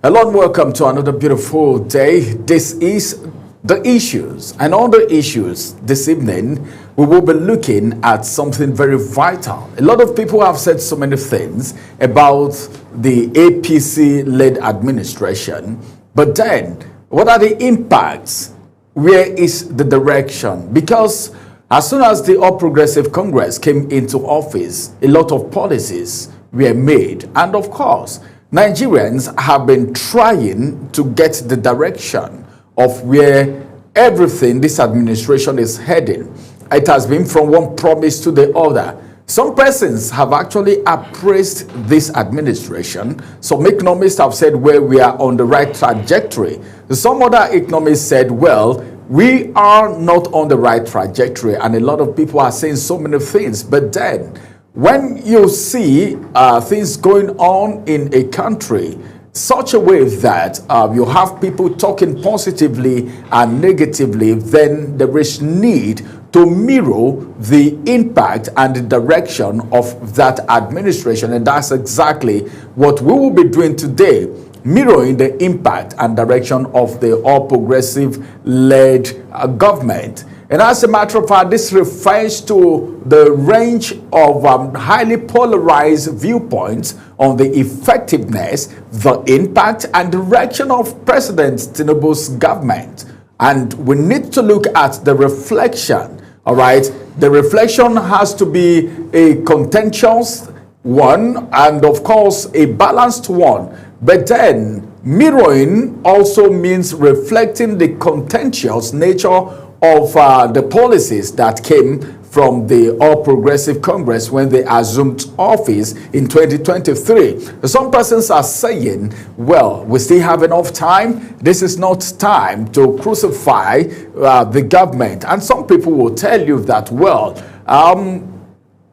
Hello and welcome to another beautiful day. This is the issues, and on the issues this evening, we will be looking at something very vital. A lot of people have said so many things about the APC-led administration, but then what are the impacts? Where is the direction? Because as soon as the All Progressive Congress came into office, a lot of policies were made, and of course, Nigerians have been trying to get the direction of where everything this administration is heading. It has been from one promise to the other. Some persons have actually appraised this administration. Some economists have said, well, we are on the right trajectory. Some other economists said, well, we are not on the right trajectory. And a lot of people are saying so many things. But then, when you see things going on in a country such a way that you have people talking positively and negatively, then there is need to mirror the impact and the direction of that administration. And that's exactly what we will be doing today, mirroring the impact and direction of the All Progressive-led government. And as a matter of fact, this refers to the range of highly polarized viewpoints on the effectiveness, the impact, and direction of President Tinubu's government. And we need to look at the reflection, all right? The reflection has to be a contentious one and, of course, a balanced one. But then, mirroring also means reflecting the contentious nature of the policies that came from the All Progressive Congress when they assumed office in 2023. Some persons are saying, well, we still have enough time. This is not time to crucify the government. And some people will tell you that, well,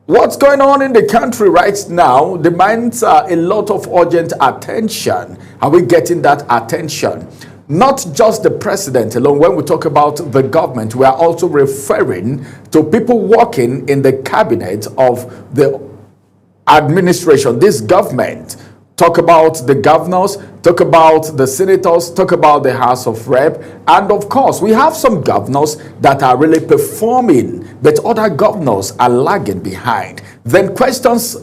what's going on in the country right now demands a lot of urgent attention. Are we getting that attention? Not just the president alone. When we talk about the government, we are also referring to people working in the cabinet of the administration, this government. Talk about the governors, talk about the senators, talk about the House of Rep. And of course, we have some governors that are really performing, but other governors are lagging behind. Then questions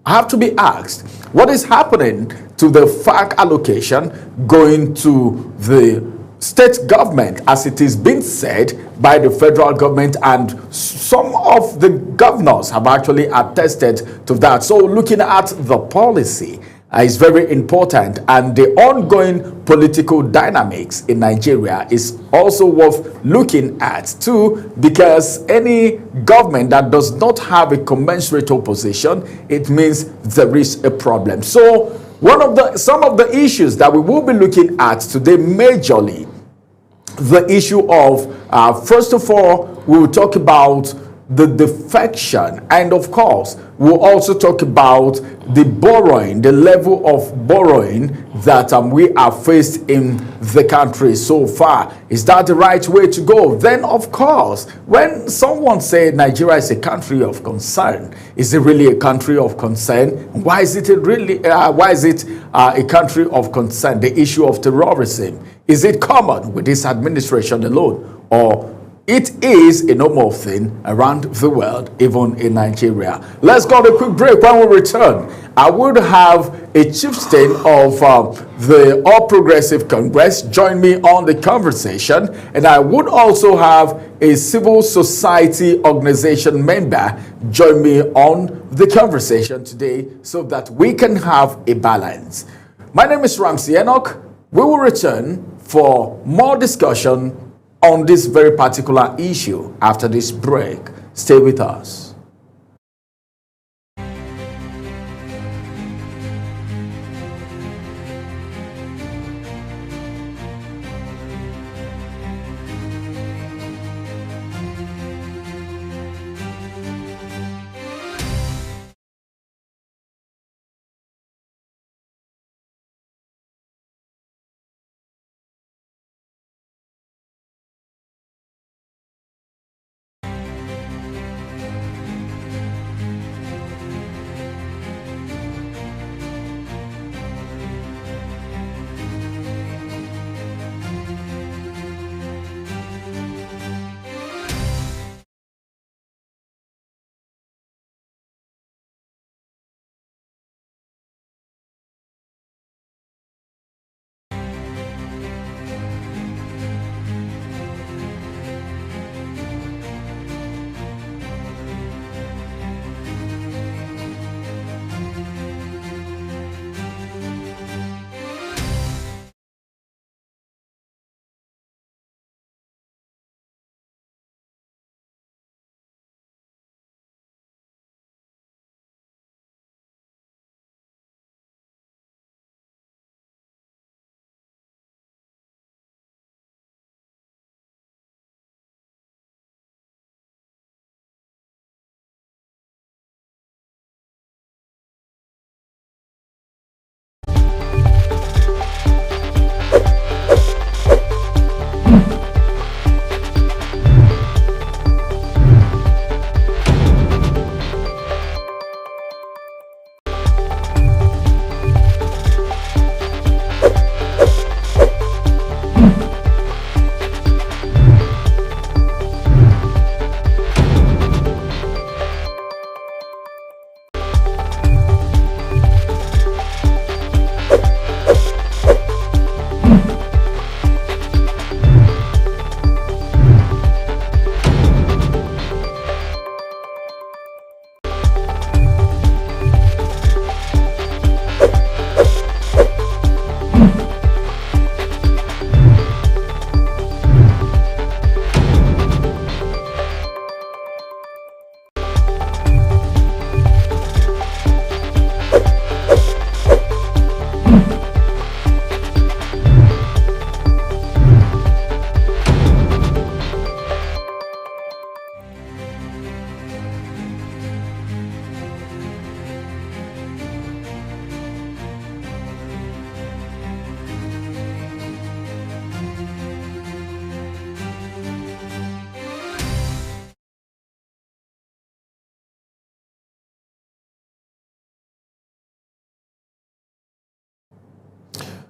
have to be asked. What is happening to the FAC allocation going to the state government, as it is being said by the federal government, and some of the governors have actually attested to that. So looking at the policy is very important, and the ongoing political dynamics in Nigeria is also worth looking at too, because any government that does not have a commensurate opposition, it means there is a problem. So some of the issues that we will be looking at today majorly, the issue of first of all, we will talk about the defection, and of course we'll also talk about the borrowing, the level of borrowing that we are faced in the country so far. Is that the right way to go? Then of course, when someone says Nigeria is a country of concern, is it really a country of concern? Why is it a country of concern? The issue of terrorism, is it common with this administration alone, or it is a normal thing around the world, even in Nigeria? Let's go to a quick break. When we return, I would have a chieftain of the All Progressive Congress join me on the conversation, and I would also have a civil society organization member join me on the conversation today so that we can have a balance. My name is Ramsey Enoch. We will return for more discussion on this very particular issue after this break. Stay with us.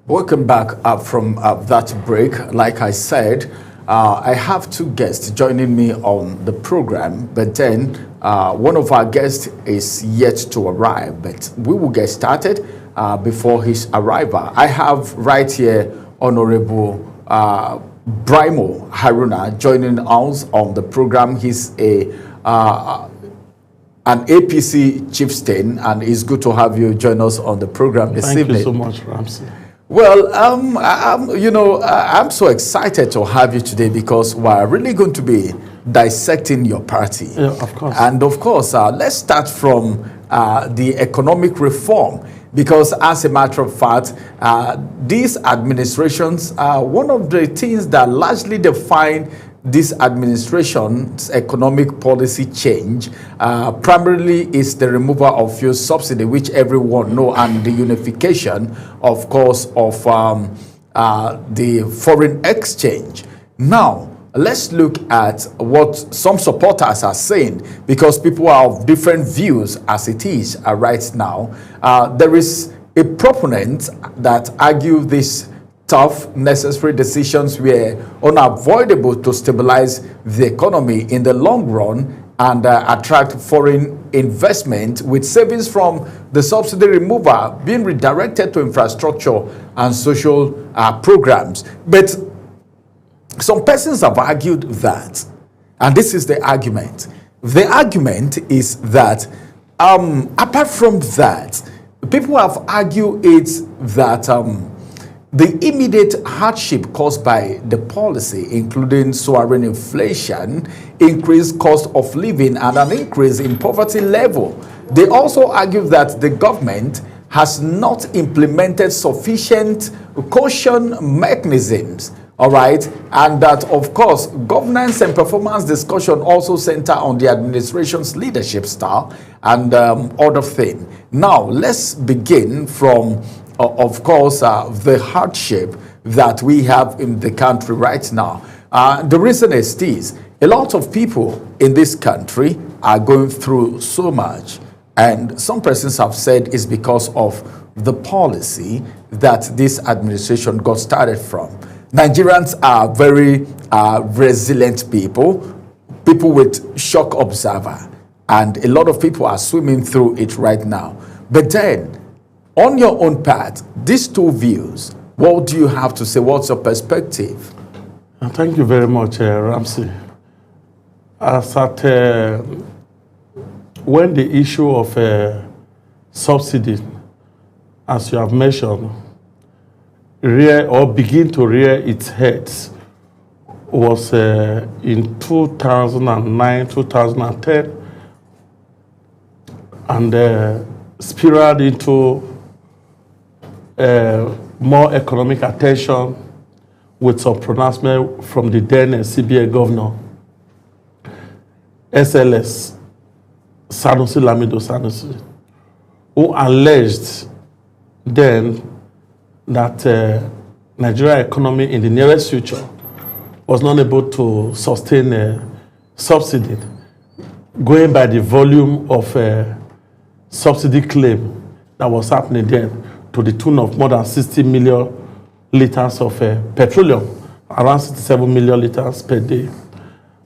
Welcome back from that break. Like I said, I have two guests joining me on the program, but then one of our guests is yet to arrive, but we will get started before his arrival. I have right here Honorable Brimo Haruna joining us on the program. He's an APC chieftain, and it's good to have you join us on the program this evening. Thank you so much, Ramsey. Well, I'm so excited to have you today because we're really going to be dissecting your party. Yeah, of course. And of course, let's start from the economic reform, because as a matter of fact, these administrations, one of the things that largely define this administration's economic policy change primarily is the removal of fuel subsidy, which everyone know, and the unification, of course, of the foreign exchange. Now, let's look at what some supporters are saying, because people are of different views as it is right now. There is a proponent that argue this tough, necessary decisions were unavoidable to stabilize the economy in the long run and attract foreign investment, with savings from the subsidy removal being redirected to infrastructure and social programs. But some persons have argued that, and this is the argument. The argument is that apart from that, people have argued it's that the immediate hardship caused by the policy, including soaring inflation, increased cost of living, and an increase in poverty level. They also argue that the government has not implemented sufficient caution mechanisms, all right, and that, of course, governance and performance discussion also center on the administration's leadership style and other things. Now, let's begin from of course, the hardship that we have in the country right now. The reason is this: a lot of people in this country are going through so much, and some persons have said it's because of the policy that this administration got started from. Nigerians are very resilient people with shock observer, and a lot of people are swimming through it right now. But then, on your own part, these two views, what do you have to say? What's your perspective? Thank you very much, Ramsey. As at when the issue of subsidy, as you have mentioned, begin to rear its head, was in 2009, 2010, and spiraled into more economic attention, with some pronouncement from the then CBA governor, SLS, Sanusi Lamido Sanusi, who alleged then that Nigeria economy in the nearest future was not able to sustain a subsidy, going by the volume of subsidy claim that was happening then, to the tune of more than 60 million liters of petroleum, around 67 million liters per day.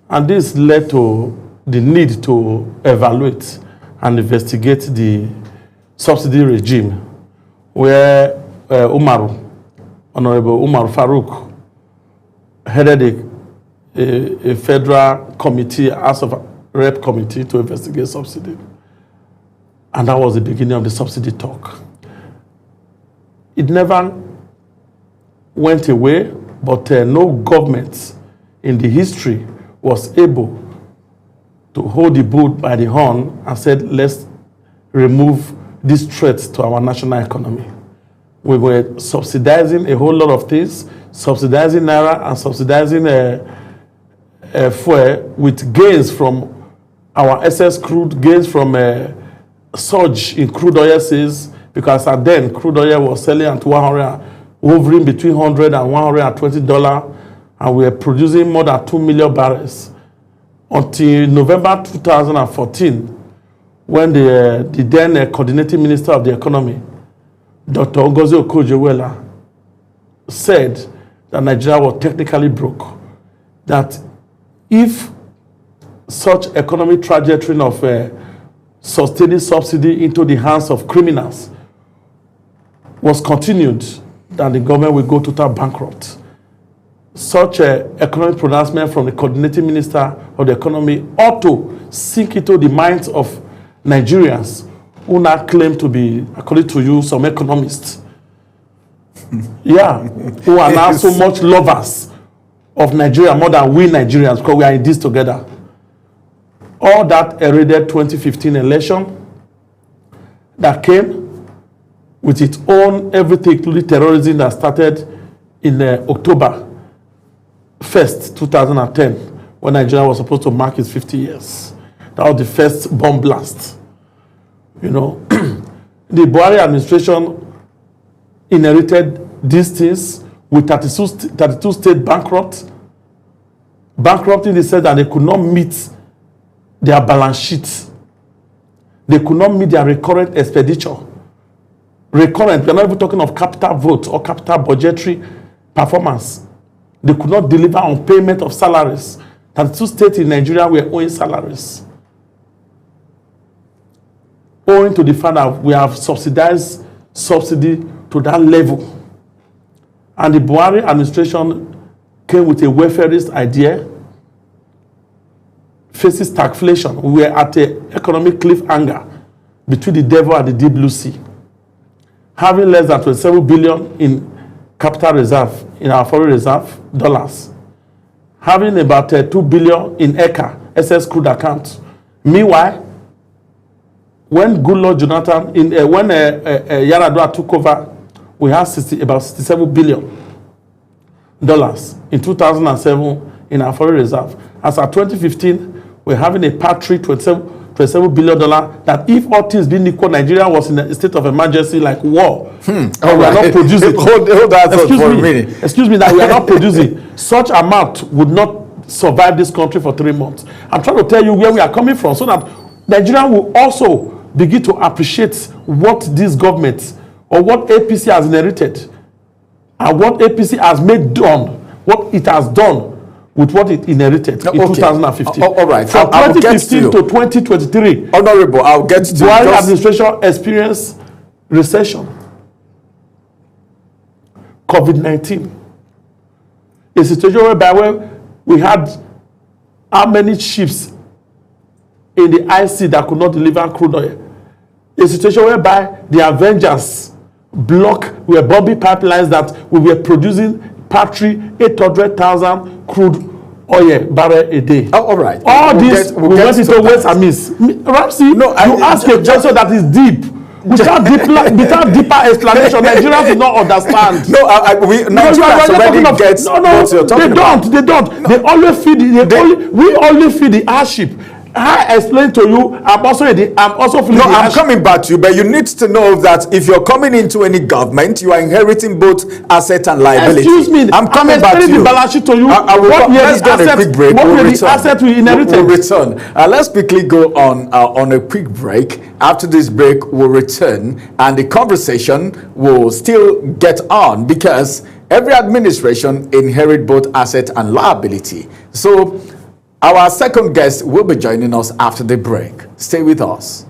And this led to the need to evaluate and investigate the subsidy regime, where Honorable Umar Farouk, headed a federal committee, House of Rep committee, to investigate subsidy. And that was the beginning of the subsidy talk. It never went away, but no government in the history was able to hold the bull by the horn and said, let's remove this threat to our national economy. We were subsidizing a whole lot of things, subsidizing naira and subsidizing fuel, with gains from our excess crude, gains from surge in crude oil sales, because at then crude oil was selling at hovering between $100 and $120, and we were producing more than 2 million barrels until November 2014, when the then coordinating minister of the economy, Dr. Ngozi Okonjo-Iweala, said that Nigeria was technically broke, that if such economic trajectory of sustaining subsidy into the hands of criminals was continued, then the government will go total bankrupt. Such economic pronouncement from the coordinating minister of the economy ought to sink into the minds of Nigerians who now claim to be, according to you, some economists. Yeah, who are now so much lovers of Nigeria more than we Nigerians, because we are in this together. All that heralded 2015 election that came with its own everything, including terrorism, that started in October 1st, 2010, when Nigeria was supposed to mark its 50 years. That was the first bomb blast. You know, the Buhari administration inherited these things with 32 state bankrupt. Bankrupt in the sense that they could not meet their balance sheets. They could not meet their recurrent expenditure. Recurrent, we're not even talking of capital vote or capital budgetary performance. They could not deliver on payment of salaries. 32 states in Nigeria were owing salaries. Owing to the fact that we have subsidized subsidy to that level. And the Buhari administration came with a welfarist idea, faces stagflation. We were at an economic cliffhanger between the devil and the deep blue sea. Having less than 27 billion in capital reserve, in our foreign reserve, dollars. Having about 2 billion in ECA, SS crude account. Meanwhile, when Goodluck Jonathan, when Yar'Adua took over, we had about $67 billion in 2007 in our foreign reserve. As of 2015, we're having a paltry $27 billion that if all things being equal, Nigeria was in a state of emergency like war. And we are not producing. Hold that thought for a minute. Excuse me, that we are not producing. Such amount would not survive this country for 3 months. I'm trying to tell you where we are coming from so that Nigeria will also begin to appreciate what this government or what APC has inherited and what APC has made done, what it has done with what it inherited in 2015. All right. From 2015 to 2023, Honorable, I'll get to Buhari administration experienced recession, COVID-19, a situation where we had how many ships in the IC that could not deliver crude oil. A situation whereby the Avengers were bombing pipelines that we were producing paltry 800,000 crude oil barrel a day. All right. All this we went into West and Miss. Ramsey, no, you ask a question that is deep. Without deeper explanation, Nigerians do not understand. No, Nigerians already get what you're talking about. They don't. No. They only feed we only feed the airship. I explained to you, I'm also feeling I'm coming back to you, but you need to know that if you're coming into any government, you are inheriting both asset and liability. Excuse me, I'm coming back to you. The balance sheet to you. Let's go on a quick break. What were the asset we inherited? We'll return. Let's quickly go on a quick break. After this break, we'll return, and the conversation will still get on because every administration inherits both asset and liability. So our second guest will be joining us after the break. Stay with us.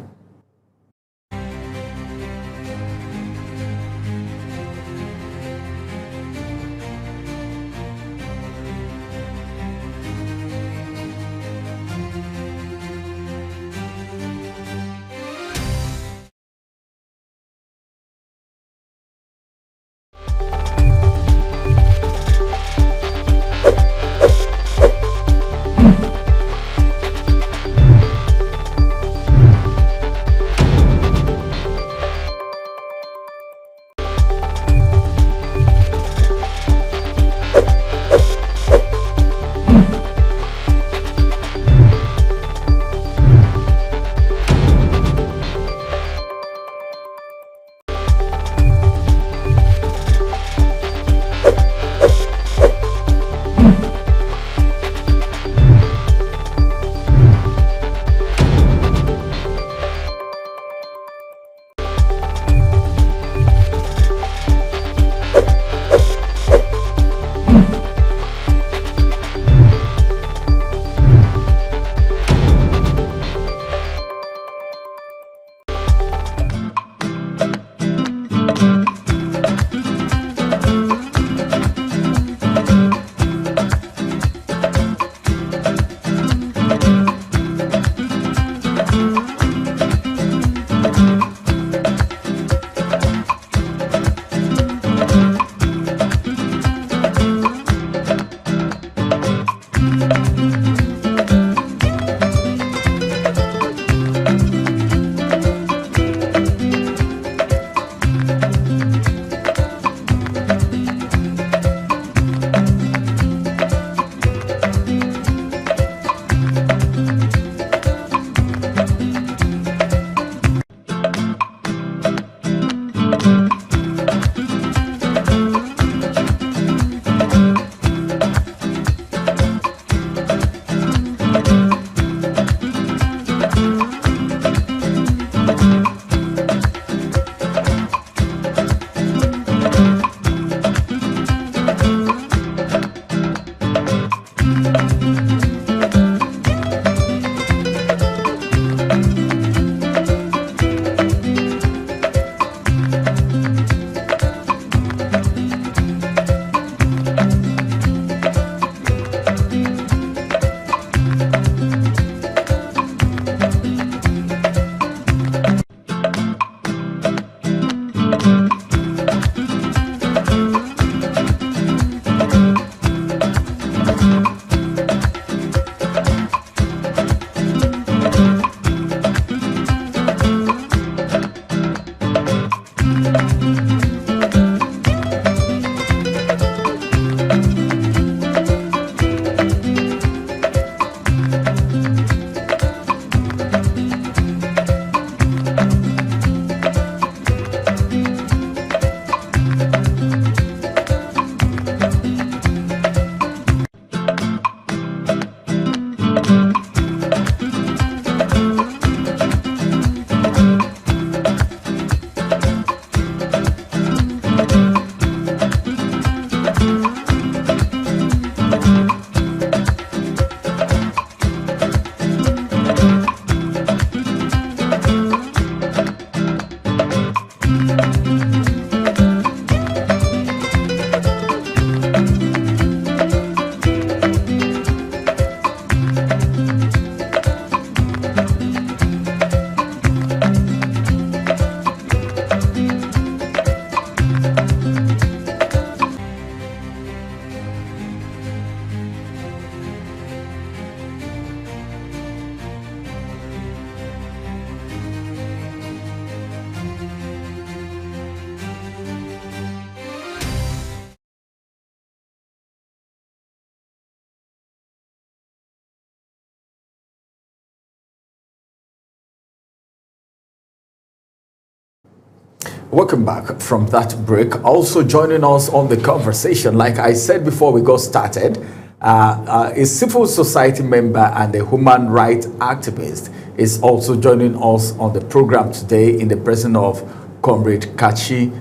Welcome back from that break. Also joining us on the conversation, like I said before we got started, a civil society member and a human rights activist is also joining us on the program today in the presence of Comrade Kachi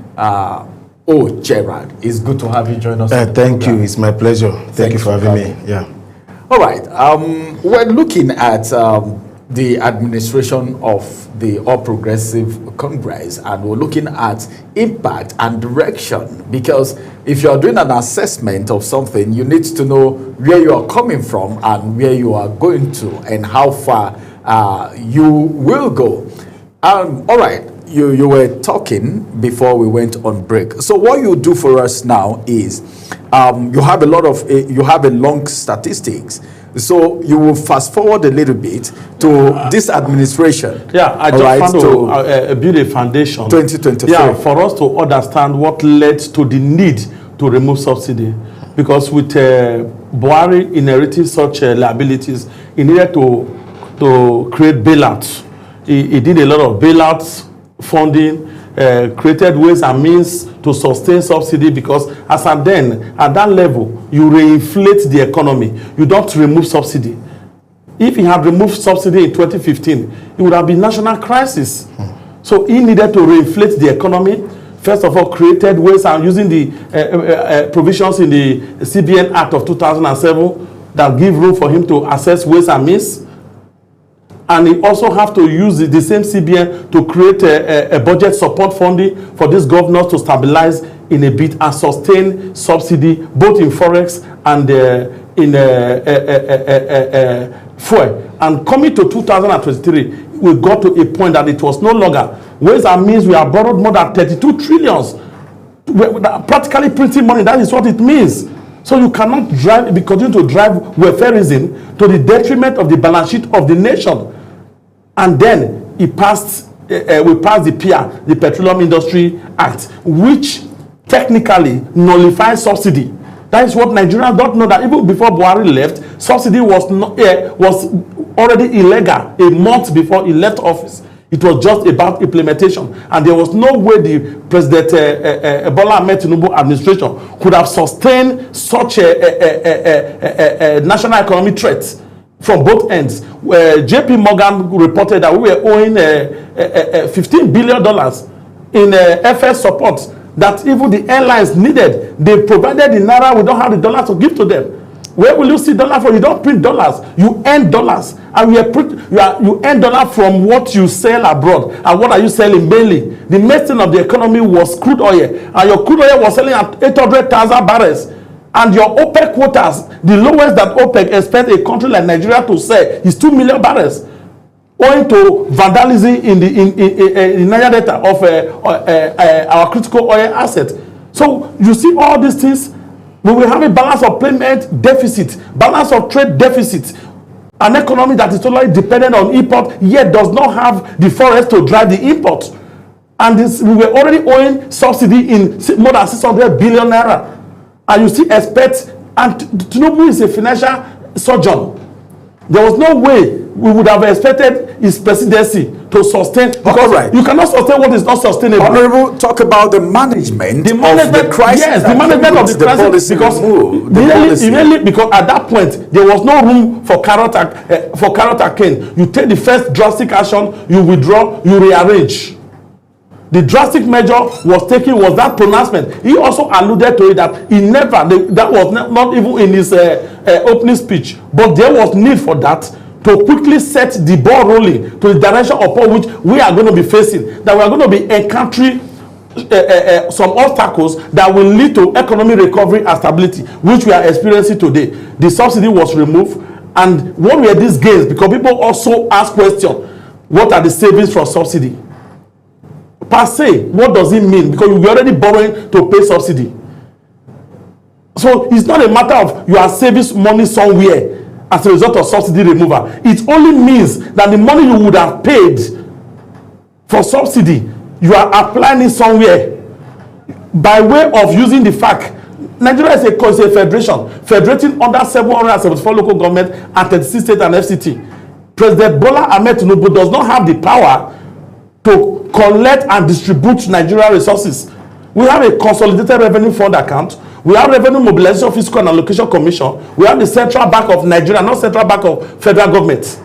Gerard. It's good to have you join us. Thank you. It's my pleasure. Thank you for having me. Yeah. All right. We're looking at the administration of the All Progressive Congress, and we're looking at impact and direction, because if you're doing an assessment of something, you need to know where you are coming from and where you are going to and how far you will go. All right. You were talking before we went on break. So what you do for us now is you have a long statistics. So you will fast forward a little bit to this administration. Yeah, I just want to build a foundation. 2023. Yeah, for us to understand what led to the need to remove subsidy. Because with Buhari inheriting such liabilities, he needed to create bailouts. He did a lot of bailouts, funding, created ways and means to sustain subsidy, because as at then, at that level, you reinflate the economy. You don't remove subsidy. If he had removed subsidy in 2015, it would have been national crisis. So he needed to reinflate the economy. First of all, created ways and using the provisions in the CBN Act of 2007 that give room for him to assess ways and means. And he also have to use the same CBN to create a budget support funding for these governors to stabilize in a bit and sustain subsidy both in forex and in fuel. And coming to 2023, we got to a point that it was no longer ways and means. We have borrowed more than 32 trillions. We're practically printing money. That is what it means. So you cannot continue to drive welfareism to the detriment of the balance sheet of the nation. And then we passed the PIA, the Petroleum Industry Act, which technically nullifies subsidy. That is what Nigerians don't know, that even before Buhari left, subsidy was already illegal a month before he left office. It was just about implementation, and there was no way the President Bola Ahmed Tinubu administration could have sustained such a national economic threat from both ends. JP Morgan reported that we were owing $15 billion in FS support that even the airlines needed. They provided the naira, we don't have the dollars to give to them. Where will you see dollar from? You don't print dollars, you earn dollars. And you earn dollars from what you sell abroad. And what are you selling mainly? The main thing of the economy was crude oil. And your crude oil was selling at 800,000 barrels. And your OPEC quotas, the lowest that OPEC expects a country like Nigeria to sell is 2 million barrels. Owing to vandalism in the Niger Delta of our critical oil asset. So you see all these things. We will have a balance of payment deficit, balance of trade deficit, an economy that is totally dependent on import, yet does not have the forest to drive the import. And we were already owing subsidy in more than 600 billion naira. And you still expect, and Tinubu is a financial surgeon. There was no way we would have expected his presidency to sustain, because you cannot sustain what is not sustainable. Honorable, talk about the management of the crisis. Yes, the management of the crisis, because because at that point there was no room for carrot and cane. You take the first drastic action, you withdraw, you rearrange. The drastic measure was taken was that pronouncement. He also alluded to it that he never, that was not even in his opening speech, but there was need for that to quickly set the ball rolling to the direction upon which we are going to be facing, that we are going to be encountering some obstacles that will lead to economic recovery and stability, which we are experiencing today. The subsidy was removed, and what were these gains? Because people also ask questions, what are the savings from subsidy? Per se, what does it mean? Because you're already borrowing to pay subsidy. So it's not a matter of you are saving money somewhere as a result of subsidy removal. It only means that the money you would have paid for subsidy, you are applying it somewhere by way of using the fact Nigeria is a federation, federating under 774 local government and 36 state and FCT. President Bola Ahmed Tinubu does not have the power to collect and distribute Nigeria resources. We have a consolidated revenue fund account. We have revenue mobilization fiscal and allocation commission. We have the central bank of Nigeria, not central bank of federal government,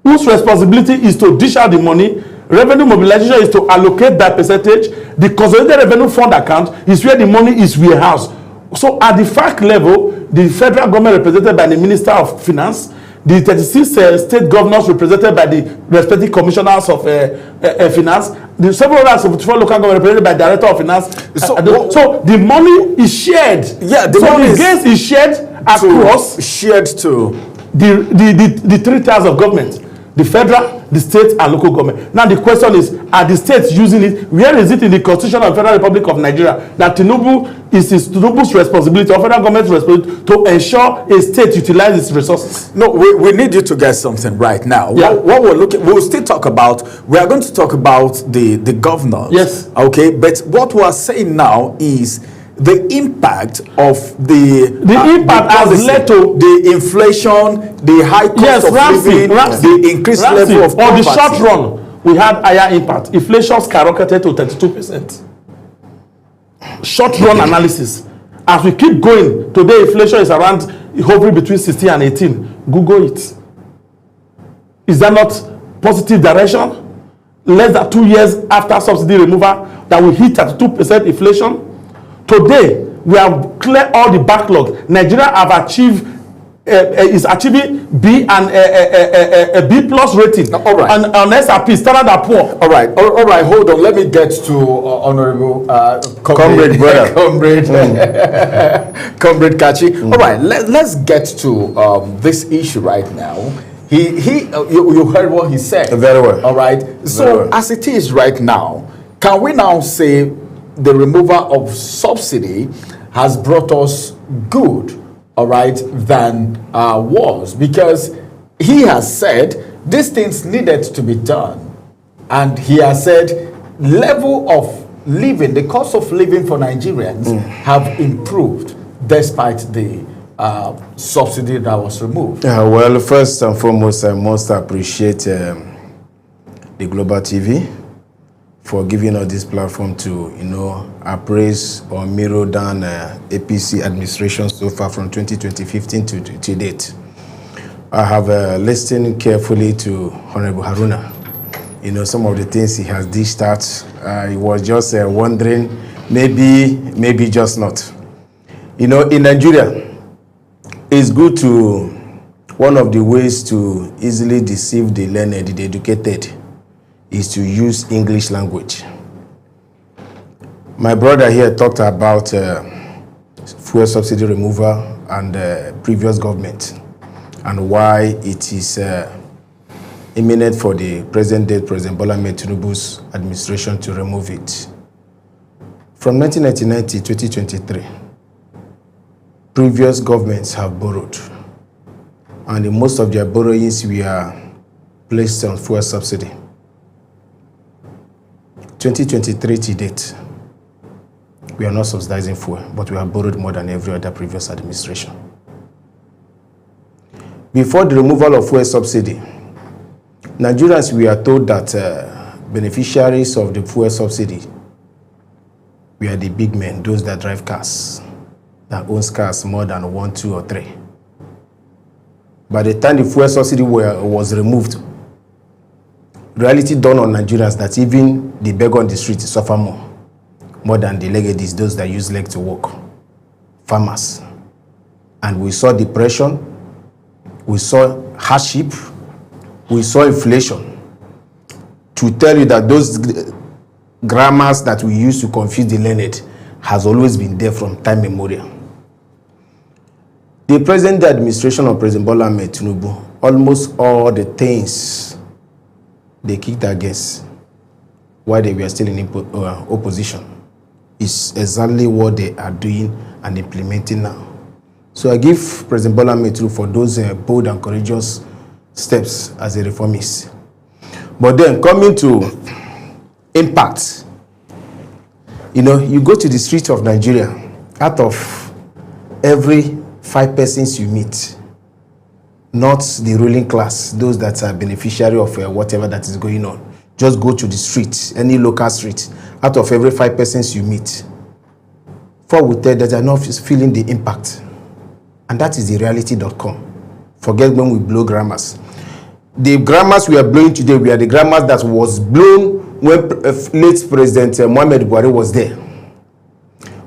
whose responsibility is to dish out the money. Revenue mobilization is to allocate that percentage. The consolidated revenue fund account is where the money is warehoused. So at the FAC level, the federal government represented by the Minister of Finance, the 36 state governors represented by the respective commissioners of finance, the several others of local government represented by the director of finance. So the money is shared. Yeah, the money gains is shared across to the 3 tiers of government: the federal, the state, and local government. Now the question is, are the states using it? Where is it in the Constitution of the Federal Republic of Nigeria that Tinubu's responsibility, or federal government's responsibility, to ensure a state utilizes its resources? No, we need you to get something right now. Yeah. What we'll still talk about, we are going to talk about the governors. Yes. Okay, but what we are saying now is the impact of the impact has led to the inflation, the high cost of living, the increased level of poverty. On the short run, we had higher impact. Inflation skyrocketed to 32%. Short run analysis. As we keep going, today inflation is around, hovering between 16 and 18. Google it. Is that not positive direction? Less than 2 years after subsidy removal, that we hit 32% inflation. Today, we have cleared all the backlog. Nigeria have achieved, is achieving B and a B plus rating. All right. And on SRP, Standard and Poor. All right, hold on. Let me get to Honorable Comrade brother. Comrade Kachi. All right, let's get to this issue right now. You heard what he said. Very well. All right. So as it is right now, can we now say the removal of subsidy has brought us good, all right, than was? Because he has said these things needed to be done, and he has said level of living, the cost of living for Nigerians have improved despite the subsidy that was removed. Well, first and foremost, I must appreciate the Global TV for giving us this platform to, appraise or mirror down APC administration so far from 2015 to date. I have listened carefully to Honorable Haruna. Some of the things he has dished out. He was just wondering, maybe just not. In Nigeria, it's good to, one of the ways to easily deceive the learned, the educated, is to use English language. My brother here talked about fuel subsidy removal and previous government, and why it is imminent for the present day President Bola Ahmed Tinubu's administration to remove it. From 1999 to 2023, previous governments have borrowed, and most of their borrowings were placed on fuel subsidy. 2023 to date, we are not subsidizing fuel, but we have borrowed more than every other previous administration. Before the removal of fuel subsidy, Nigerians, we are told that beneficiaries of the fuel subsidy were the big men, those that drive cars, that owns cars more than 1, 2, or 3. By the time the fuel subsidy was removed, reality dawned on Nigerians that even the beggar on the street suffer more than the legatees, those that use leg to work, farmers. And we saw depression, we saw hardship, we saw inflation. To tell you that those grammars that we use to confuse the learned has always been there from time immemorial. The present administration of President Bola Ahmed Tinubu, almost all the things they kicked against while they were still in opposition is exactly what they are doing and implementing now. So I give President Bola Ahmed Tinubu for those bold and courageous steps as a reformist. But then coming to impact, you go to the streets of Nigeria, out of every 5 persons you meet, not the ruling class, those that are beneficiary of whatever that is going on. Just go to the street, any local street. Out of every 5 persons you meet, 4 will tell that they are not feeling the impact. And that is the reality.com. Forget when we blow grammars. The grammars we are blowing today, we are the grammars that was blown when late President Mohamed Buhari was there.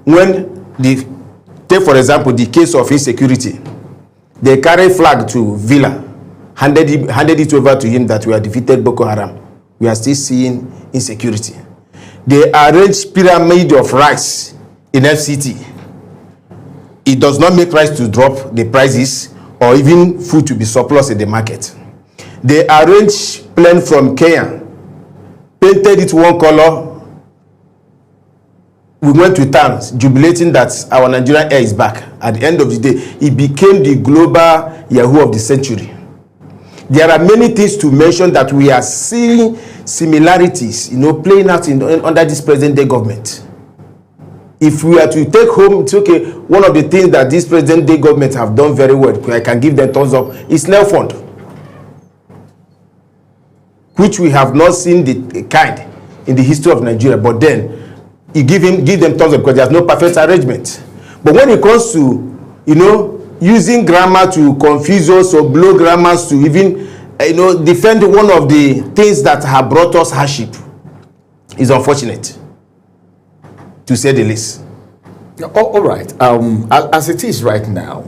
When take for example the case of insecurity, they carried flag to Villa, handed it over to him that we are defeated Boko Haram. We are still seeing insecurity. They arranged pyramid of rice in FCT. It does not make rice to drop the prices or even food to be surplus in the market. They arranged plane from Kenya, painted it one color. We went to town jubilating that our Nigerian air is back. At the end of the day, it became the global Yahoo of the century. There are many things to mention that we are seeing similarities, playing out under this present day government. If we are to take home, it's okay. One of the things that this present day government have done very well, I can give them thumbs up, is Snail Fund, which we have not seen the kind in the history of Nigeria. But then you give them thumbs up because there's no perfect arrangement. But when it comes to using grammar to confuse us or blow grammars to even defend one of the things that have brought us hardship, is unfortunate, to say the least. All right. As it is right now,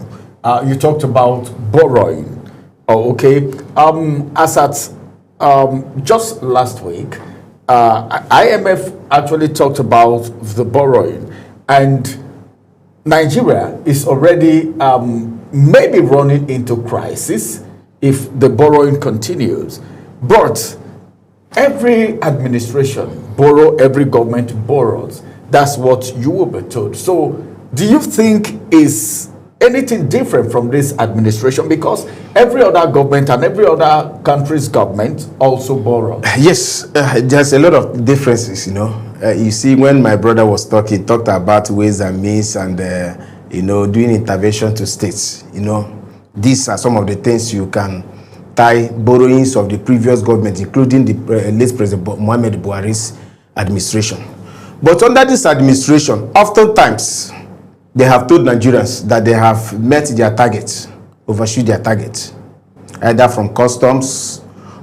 you talked about borrowing. Okay. As at just last week, IMF actually talked about the borrowing, and Nigeria is already maybe running into crisis if the borrowing continues. But every administration borrows, every government borrows. That's what you will be told. So do you think is anything different from this administration? Because every other government and every other country's government also borrows. Yes, there's a lot of differences, you see, when my brother was talking, he talked about ways and means and, doing intervention to states. These are some of the things you can tie borrowings of the previous government, including the late President Mohamed Buhari's administration. But under this administration, oftentimes, they have told Nigerians that they have met their targets, overshoot their targets, either from customs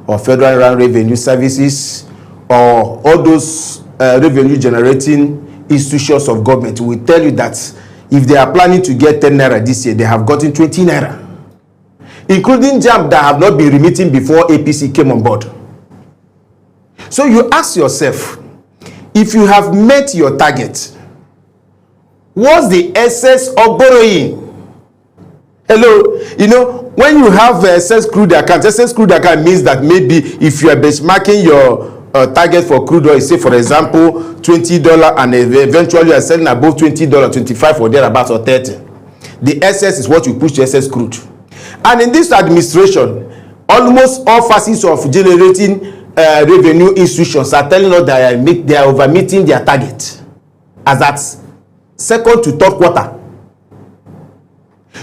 or federal revenue services or all those revenue generating institutions of government will tell you that if they are planning to get 10 naira this year, they have gotten 20 naira, including JAMB that have not been remitting before APC came on board. So you ask yourself, if you have met your target, what's the excess of borrowing? Hello, when you have excess crude account means that maybe if you are benchmarking your target for crude oil, say for example $20, and eventually you are selling above $20, 25 or thereabouts or 30, the excess is what you push to excess crude. And in this administration, almost all facets of generating revenue institutions are telling us that they are over meeting their target as at second to third quarter.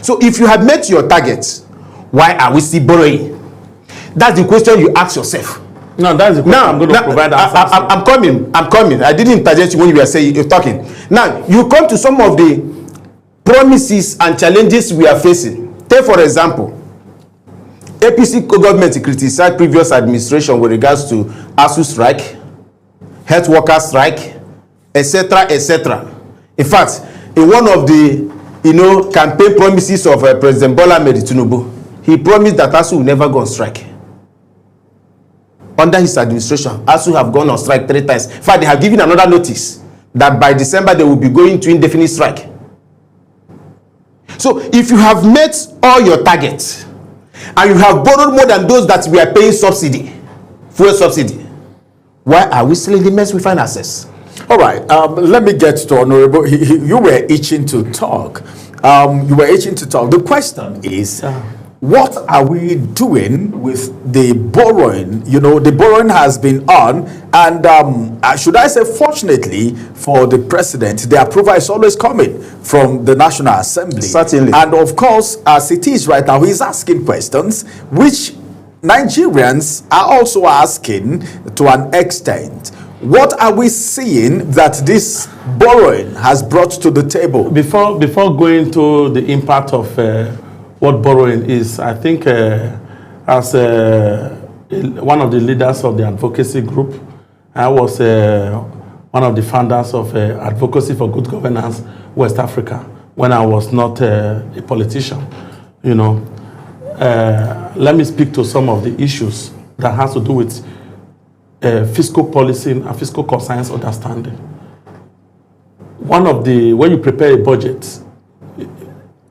So if you have met your target, why are we still borrowing? That's the question you ask yourself. No, that's the question. I'm going to provide answers. I'm coming. I didn't interject you when you were talking. Now, you come to some of the promises and challenges we are facing. Take, for example, APC government criticized previous administration with regards to ASU strike, health worker strike, etc., etc. In fact, in one of the campaign promises of President Bola Ahmed Tinubu, he promised that ASU will never go on strike. Under his administration, ASU have gone on strike 3 times. In fact, they have given another notice that by December they will be going to indefinite strike. So if you have met all your targets and you have borrowed more than those that we are paying subsidy, fuel subsidy, why are we still in the mess with finances? All right, let me get to Honorable. You were itching to talk. The question is, what are we doing with the borrowing? The borrowing has been on, and should I say, fortunately for the president, the approval is always coming from the National Assembly. Certainly. And of course, as it is right now, he's asking questions which Nigerians are also asking to an extent, what are we seeing that this borrowing has brought to the table? Before going to the impact of what borrowing is, I think as one of the leaders of the advocacy group, I was one of the founders of Advocacy for Good Governance West Africa when I was not a politician. You know, let me speak to some of the issues that has to do with fiscal policy and fiscal conscience understanding. One of the, when you prepare a budget,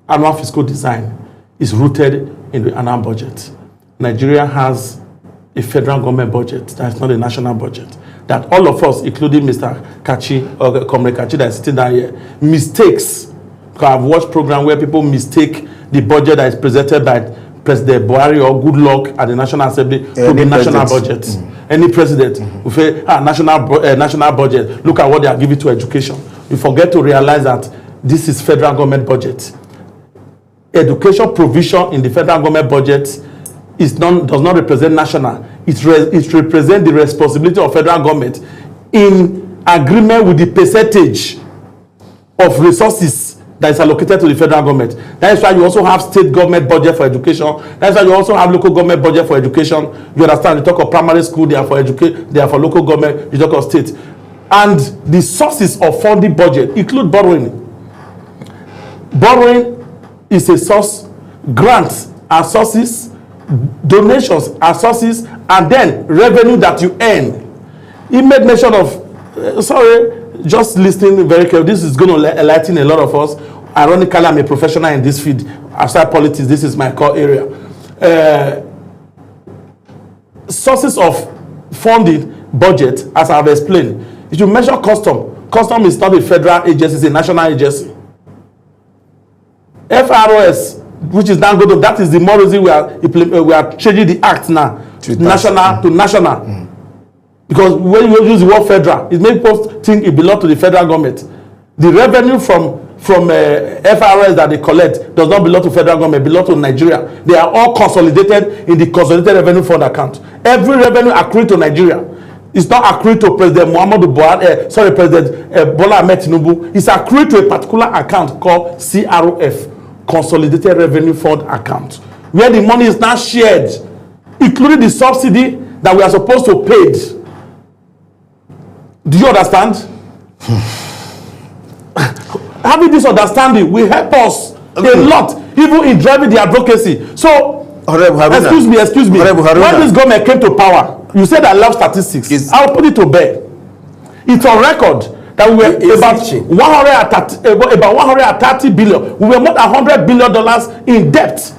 annual fiscal design is rooted in the annual budget. Nigeria has a federal government budget that is not a national budget. That all of us, including Mr. Kachi, or Comrade Kachi that is sitting down here, mistakes. Because I've watched programs where people mistake the budget that is presented by President Buhari or Goodluck at the National Assembly to be national budget. Any president will say, national budget, look at what they are giving to education. You forget to realize that this is federal government budget. Education provision in the federal government budget does not represent national. It represents the responsibility of federal government in agreement with the percentage of resources that is allocated to the federal government. That is why you also have state government budget for education. That is why you also have local government budget for education. You understand? You talk of primary school, they are for education, they are for local government, you talk of state. And the sources of funding budget include borrowing. Borrowing is a source, grants are sources, donations are sources, and then revenue that you earn. He made mention of, just listening very carefully, this is going to enlighten a lot of us. Ironically, I'm a professional in this field. Outside politics, this is my core area. Sources of funding budget, as I've explained. If you measure custom is not a federal agency, it's a national agency. FROS, which is now good, that is the more reason we are changing the act now to national. Because when you use the word federal, it makes people think it belongs to the federal government. The revenue from FRS that they collect does not belong to federal government, it belongs to Nigeria. They are all consolidated in the Consolidated Revenue Fund account. Every revenue accrued to Nigeria is not accrued to President President Bola Ahmed Tinubu. It's accrued to a particular account called CROF, Consolidated Revenue Fund account, where the money is now shared, including the subsidy that we are supposed to pay. Do you understand? Having this understanding will help us a lot, even in driving the advocacy. So, excuse me. When this government came to power, you said I love statistics. I'll put it to bear. It's on record that we were about 130 billion. We were more than $100 billion in debt.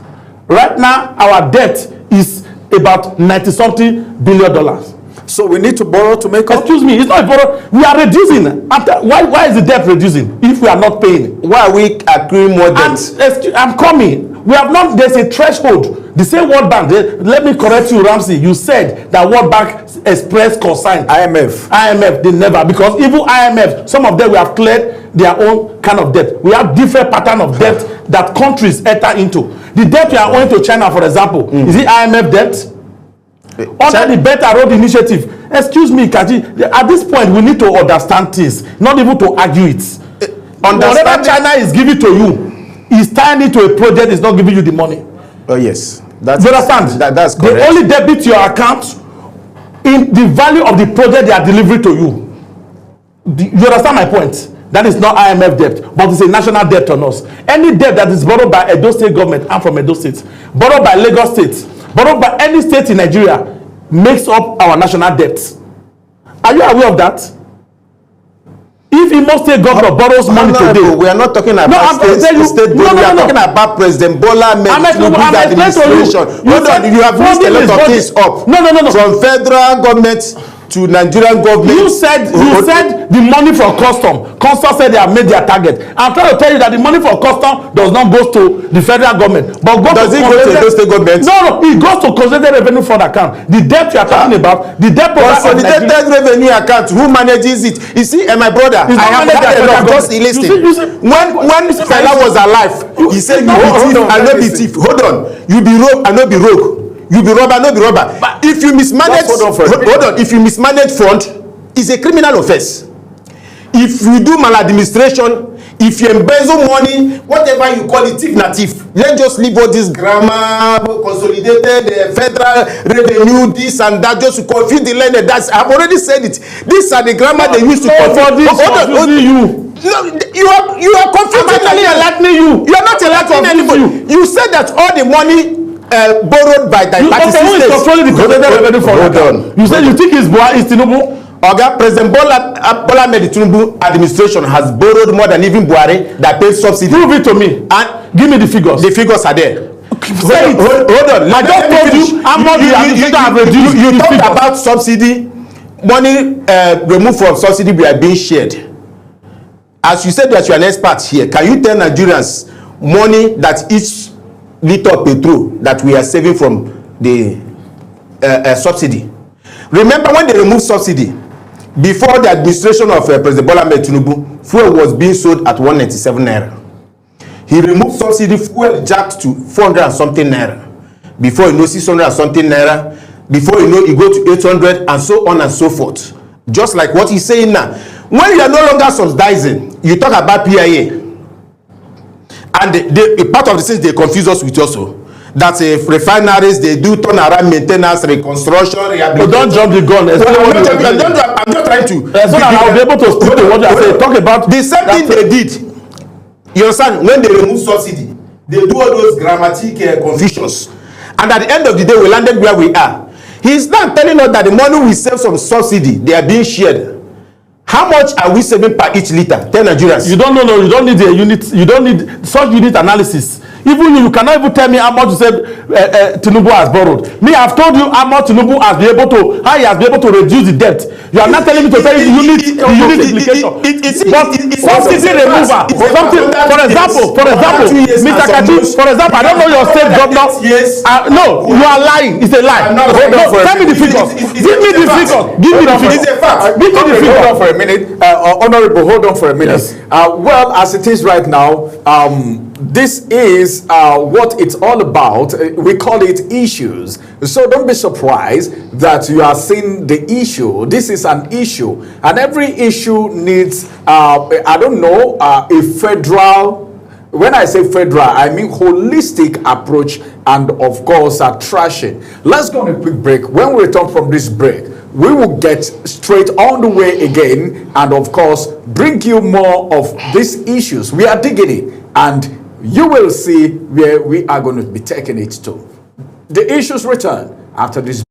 Right now, our debt is about 90-something billion. So we need to borrow to make up? Excuse me, it's not a borrow. We are reducing. Why is the debt reducing if we are not paying? Why are we accruing more debt? I'm coming. We have not, there's a threshold. The same World Bank, let me correct you, Ramsey. You said that World Bank expressed concern. IMF, they never. Because even IMF, some of them we have cleared their own kind of debt. We have different pattern of debt that countries enter into. The debt we are owing to China, for example, is it IMF debt? Under the Belt and Road Initiative. Excuse me, Kaji, at this point we need to understand things, not even to argue it. Whatever China is giving to you is tying into a project, is not giving you the money. Oh yes, you understand? That's correct. They only debit your account in the value of the project they are delivering to you. You understand my point? That is not IMF debt, but it's a national debt on us. Any debt that is borrowed by Edo State government, I'm from Edo State, borrowed by Lagos State, borrowed by any state in Nigeria, makes up our national debt. Are you aware of that? If Imo State governor borrows money today, we are not talking about state. We are talking about President Bola Ahmed Tinubu's administration. You have mixed a lot of things up. No. From federal government to Nigerian government. You said the money for custom said they have made their target. I'm trying to tell you that the money for custom does not go to the federal government, but does it go to the state government? No, it goes to Consolidated Revenue Fund account. The debt you are talking about, the debt Consolidated Revenue account, who manages it? You see, and my brother, I have had a lot of just listening. When Fela was alive, he said you be thief and no be thief. Hold on, you be rogue and no be rogue. you be robber, no be robber. But if you mismanage, hold on, if you mismanage fund, it's a criminal offense. If you do maladministration, if you embezzle money, whatever you call it, thief na thief. Let's just leave all this grammar, consolidated, federal revenue, this and that, just to confuse the learned. That's, I've already said it. These are the grammar they used to confuse. No, you are confusing you. You are not enlightening anybody. You said that all the money borrowed by the participants. Hold on. You said you think it's Tinubu. Oga, President Bola Ahmed Tinubu administration has borrowed more than even Buhari that pays subsidy. Prove it to me and give me the figures. The figures are there. Hold on. I just told you how much the administration have reduced. You talked about subsidy, money removed from subsidy we are being shared. As you said that you are an expert here, can you tell Nigerians money that each liter of petrol that we are saving from the subsidy? Remember when they removed subsidy, before the administration of President Bola Ahmed Tinubu, fuel was being sold at 197 naira. He removed subsidy, fuel jacked to 400 and something naira. Before you know 600 and something naira, before you know you go to 800 and so on and so forth. Just like what he's saying now. When you are no longer subsidizing, you talk about PIA. And a part of the things they confuse us with also. That refineries, they do turnaround maintenance, reconstruction, rehabilitation. But don't jump the gun. I'm not trying to. So that I'll be able to speak to what you say. Talk about the same thing they did. You understand? When they remove subsidy, they do all those grammatic confusions. And at the end of the day, we landed where we are. He's now telling us that the money we save from subsidy, they are being shared. How much are we saving per each liter? Tell Nigerians. You don't know. No, you don't need a unit. You don't need such unit analysis. Even you cannot even tell me how much you said Tinubu has borrowed. Me, I've told you how much Tinubu has been able to, how he has been able to reduce the debt. You are not telling me to tell you the unit implication. But subsidy remover, something. For example, Mr. Kachi, for example, I don't know your state governor. No, you are lying. It's a lie. No, tell me the figures. Give me the figures. Give me the figures. It's a fact. Give me the figures. Hold on for a minute, Honorable. Hold on for a minute. Yes. Well, as it is right now, this is what it's all about. We call it issues. So don't be surprised that you are seeing the issue. This is an issue, and every issue needs, I don't know, a federal. When I say federal, I mean holistic approach, and of course, trashing. Let's go on a quick break. When we return from this break, we will get straight on the way again, and of course, bring you more of these issues. We are digging it, and you will see where we are going to be taking it to. The issues return after this.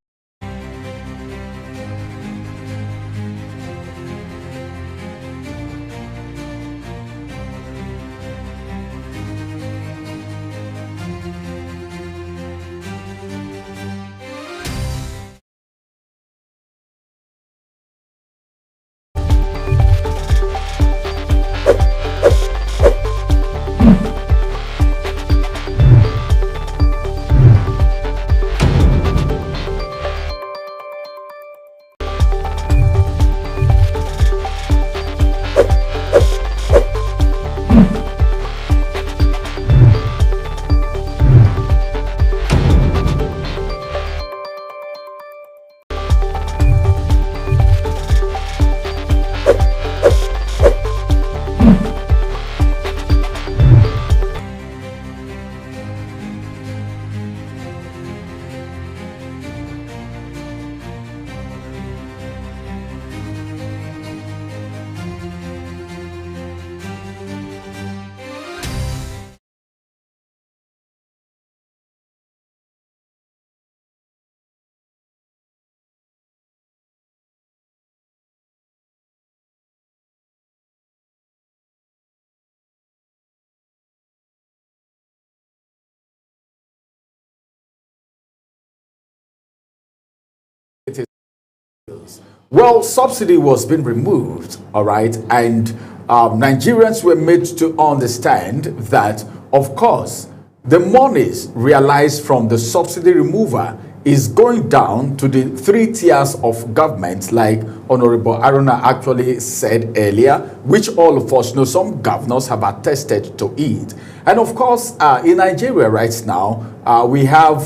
Well, subsidy was being removed, all right, and Nigerians were made to understand that, of course, the monies realized from the subsidy remover is going down to the 3 tiers of government, like Honorable Aruna actually said earlier, which all of us know. Some governors have attested to it. And of course, in Nigeria right now, we have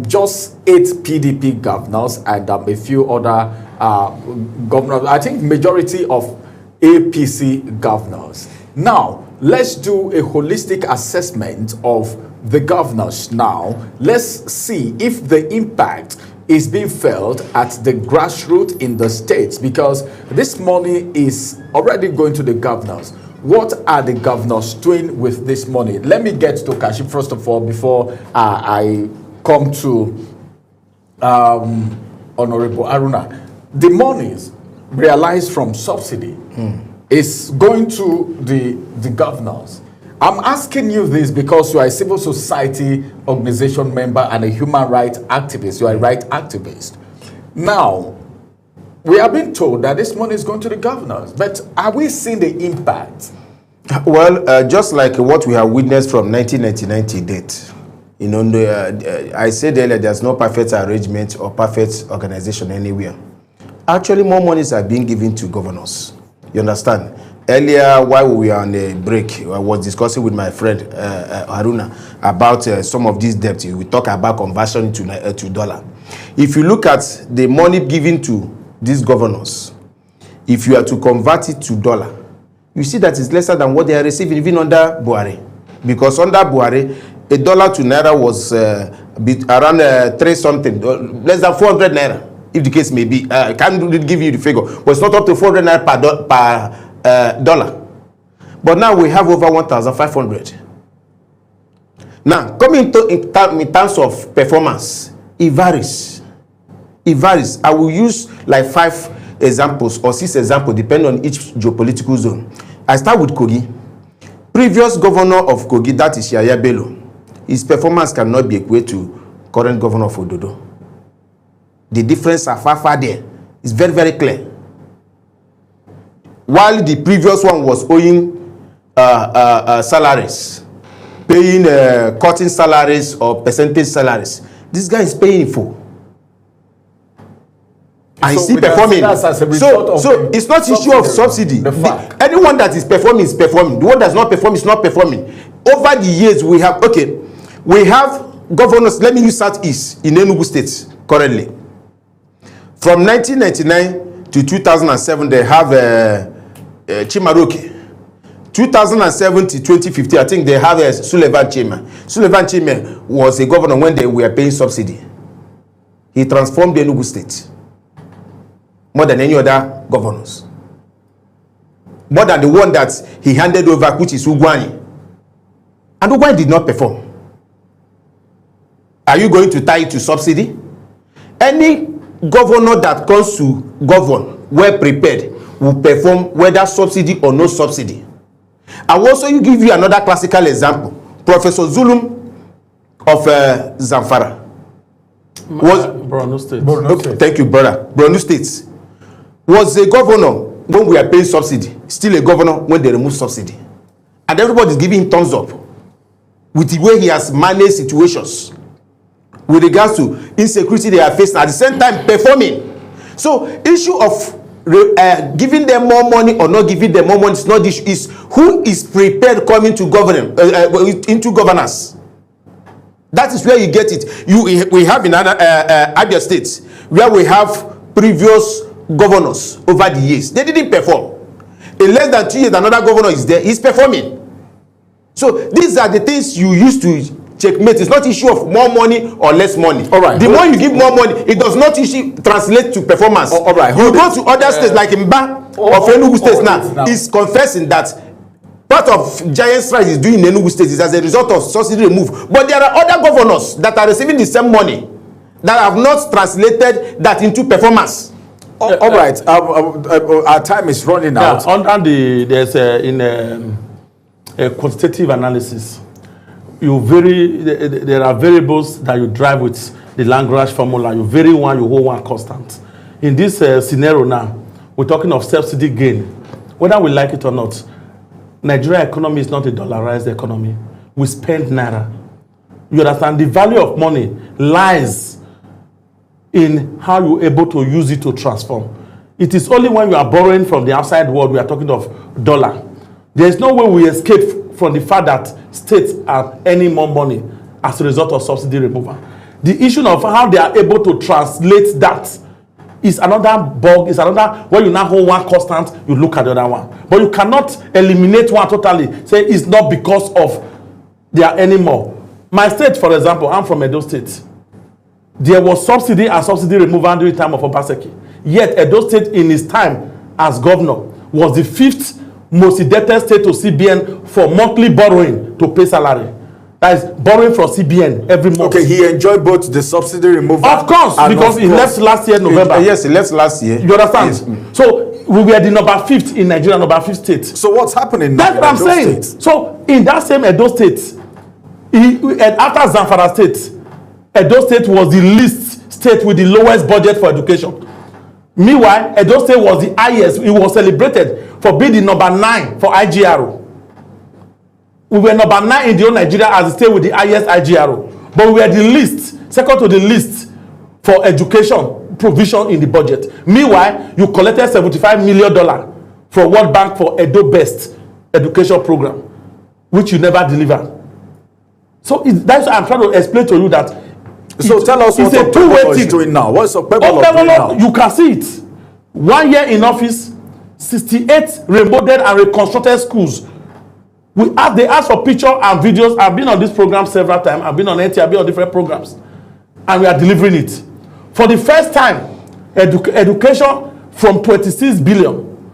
just 8 PDP governors and a few other governors. I think majority of APC governors. Now, let's do a holistic assessment of the governors now. Let's see if the impact is being felt at the grassroots in the states, because this money is already going to the governors. What are the governors doing with this money? Let me get to Kashim first of all before I come to Honorable Aruna. The monies realized from subsidy is going to the governors. I'm asking you this because you are a civil society organization member and a human rights activist. You are a right activist. Now, we have been told that this money is going to the governors, but are we seeing the impact? Well, just like what we have witnessed from 1999 to date, you know, I said earlier, there's no perfect arrangement or perfect organization anywhere. Actually, more monies are being given to governors. You understand? Earlier, while we were on a break, I was discussing with my friend Haruna about some of these debts. We talk about conversion to dollar. If you look at the money given to these governors, if you are to convert it to dollar, you see that it's lesser than what they are receiving even under Buhari. Because under Buhari, a dollar to naira was around 3 something, less than 400 naira, if the case may be. I can't really give you the figure, but it's not up to 400 naira per dollar. But now we have over 1,500. Now, coming to in terms of performance, it varies. It varies. I will use like 5 examples or 6 examples depending on each geopolitical zone. I start with Kogi. Previous governor of Kogi, that is Yaya Bello, his performance cannot be equated to current governor of Ododo. The difference are far there. It's very, very clear. While the previous one was owing salaries, paying cutting salaries or percentage salaries, this guy is paying full. And so he's performing. So it's not issue of subsidy. Anyone that is performing is performing. The one that's not performing is not performing. Over the years, we have governors. Let me use Southeast in Enugu State currently. From 1999 to 2007, they have Chimaroke. 2007 to 2015, I think they have a Sullivan Chima. Sullivan Chima was a governor when they were paying subsidy. He transformed the Enugu State more than any other governors. More than the one that he handed over, which is Ugwani. And Ugwani did not perform. Are you going to tie it to subsidy? Any governor that comes to govern well prepared will perform whether subsidy or no subsidy. I will also give you another classical example. Professor Zulum of Zamfara was Borno State. Okay, thank you, brother. Borno State was a governor when we are paying subsidy, still a governor when they remove subsidy, and everybody is giving him thumbs up with the way he has managed situations with regards to insecurity they are facing, at the same time performing. So issue of giving them more money or not giving them more money is not the issue. Is who is prepared coming to govern into governance. That is where you get it. We have in Abia State where we have previous governors over the years. They didn't perform. In less than 2 years, another governor is there. He's performing. So these are the things you used to checkmate. It's not issue of more money or less money. All right. The more you give more money, it does not translate to performance. All right. You go to other states like Mba of Enugu State now. Is confessing that part of giant strike is doing in Enugu State is as a result of subsidy remove. But there are other governors that are receiving the same money that have not translated that into performance. All right. Our time is running out. There's a quantitative analysis. There are variables that you drive with the Lagrange formula. You vary one, you hold one constant. In this scenario now, we're talking of subsidy gain. Whether we like it or not, Nigeria economy is not a dollarized economy. We spend naira. You understand? The value of money lies in how you're able to use it to transform. It is only when you are borrowing from the outside world we are talking of dollar. There is no way we escape from the fact that states are earning more money as a result of subsidy removal. The issue of how they are able to translate that is another bug, is another, when you now hold one constant, you look at the other one. But you cannot eliminate one totally, say it's not because of they are earning more. My state, for example, I'm from Edo State. There was subsidy and subsidy removal during the time of Obaseki. Yet Edo State in his time as governor was the 5th most indebted state to CBN for monthly borrowing to pay salary. That is borrowing from CBN every month. Okay, he enjoyed both the subsidy removal. Of course, because he left last year November. Yes, he left last year. You understand? Yes. So we were the number 5th in Nigeria, number 5th state. So what's happening now? That's what I'm saying. State? So in that same Edo State, after Zamfara State, Edo State was the least state with the lowest budget for education. Meanwhile, Edo State was the highest. It was celebrated for being the number 9 for IGRO. We were number 9 in the whole Nigeria as a state with the highest IGRO. But we were the least, second to the least for education provision in the budget. Meanwhile, you collected $75 million from World Bank for Edo Best education program, which you never delivered. So that's what I'm trying to explain to you that. So tell us what Okpebholo is doing now. What's Okpebholo doing now? You can see it. 1 year in office, 68 remodeled and reconstructed schools. They asked for pictures and videos. I've been on this program several times. I've been on NT, I've been on different programs. And we are delivering it. For the first time, education from 26 billion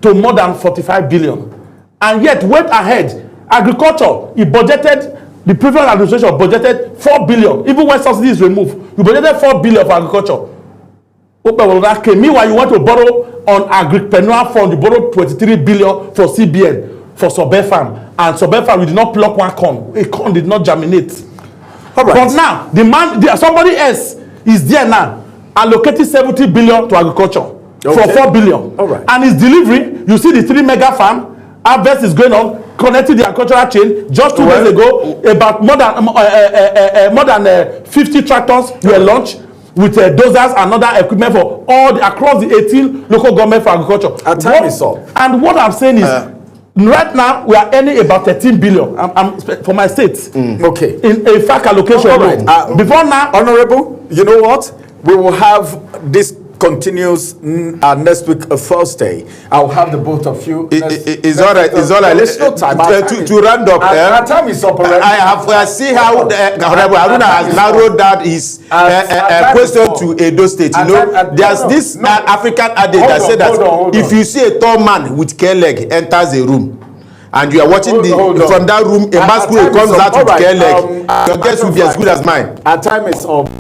to more than 45 billion. And yet, went ahead. Agriculture, it budgeted, the previous administration budgeted 4 billion. Even when subsidy is removed, you budgeted 4 billion for agriculture. Meanwhile, you want to borrow on agripreneur fund, you borrow 23 billion for CBN. For Sobe Farm, and Sobe Farm, we did not pluck one corn. A corn did not germinate. All right. But now, somebody else is there now, allocating 70 billion to agriculture for 4 billion. All right. And his delivery, you see the 3 mega farm, harvest is going on, connecting the agricultural chain. Just 2 days ago, about more than 50 tractors were launched with dozers and other equipment for across the 18 local government for agriculture. Our time is up. And what I'm saying is, right now, we are earning about 13 billion for my state. Okay. In a fact allocation. All right. Before now, Honorable, you know what? We will have this continues next week, Thursday. I'll have the both of you. It's all right. It's all right. There's no time. To round up, our time is up already. I see how Honorable Haruna has narrowed down his question to Edo State. You know, there's this African adage that said that if you see a tall man with care leg enters a room, and you are watching from that room, a masquerade comes out with care leg, your guess will be as good as mine. Our time is up.